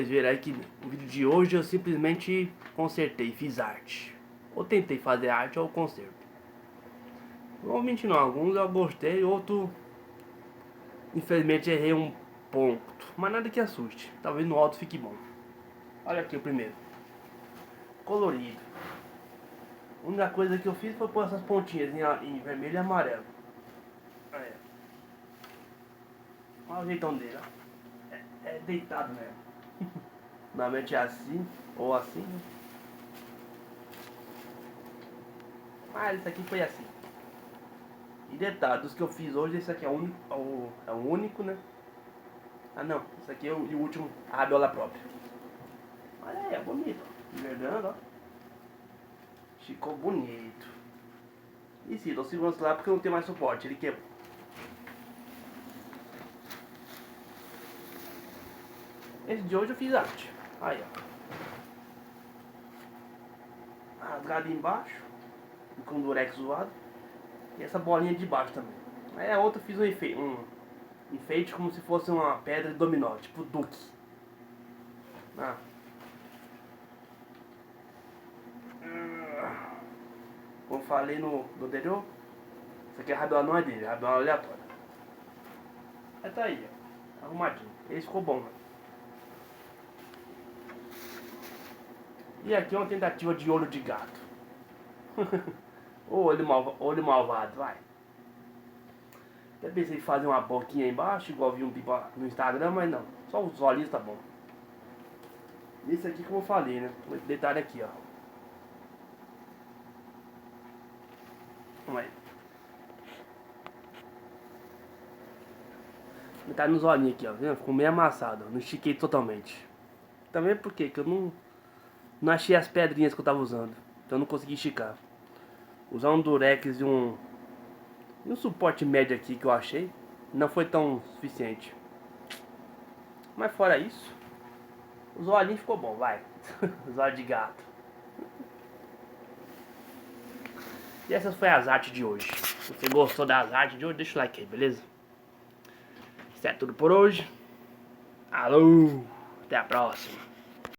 vocês verem aí que no vídeo de hoje eu simplesmente consertei, fiz arte. Ou tentei fazer arte ou conserto. Não vou mentir não, alguns eu gostei, outros infelizmente errei um ponto. Mas nada que assuste, talvez no alto fique bom. Olha aqui o primeiro. Colorido. A única coisa que eu fiz foi pôr essas pontinhas em vermelho e amarelo. Aí, olha o jeitão dele, ó. É deitado mesmo. Normalmente é assim, ou assim, né? Mas esse aqui foi assim. E detalhe, dos que eu fiz hoje, esse aqui é o único, é o único, né? Ah não, esse aqui é o último, a rabiola própria. Olha aí, é bonito, ó. Envergando, ó. Ficou bonito. E sim, tô segurando lá porque não tem mais suporte, ele quebrou. Esse de hoje eu fiz arte. Aí, ó. Rasgado embaixo, com durex zoado. E essa bolinha de baixo também. Aí a outra eu fiz um enfeite como se fosse uma pedra de dominó, tipo Duque. Ah. Como falei no anterior, isso aqui é a rabiola não é dele, é a rabiola aleatória. Mas tá aí, ó, arrumadinho. Esse ficou bom, né? E aqui é uma tentativa de olho de gato. Ou olho malvado, vai. Até pensei em fazer uma boquinha aí embaixo, igual vi um tipo no Instagram, mas não. Só os olhinhos tá bom. Esse aqui como eu falei, né? Esse detalhe aqui, ó. Vamos aí. Detalhe nos olhinhos aqui, ó. Viu? Ficou meio amassado, ó. Não estiquei totalmente. Também porque que eu não achei as pedrinhas que eu tava usando. Então eu não consegui esticar. Usar um durex e um suporte médio aqui que eu achei. Não foi tão suficiente. Mas fora isso, os olhinhos ficou bom, vai. Os olhos de gato. E essas foi as artes de hoje. Se você gostou das artes de hoje, deixa o like aí, beleza? Isso é tudo por hoje. Alô, até a próxima.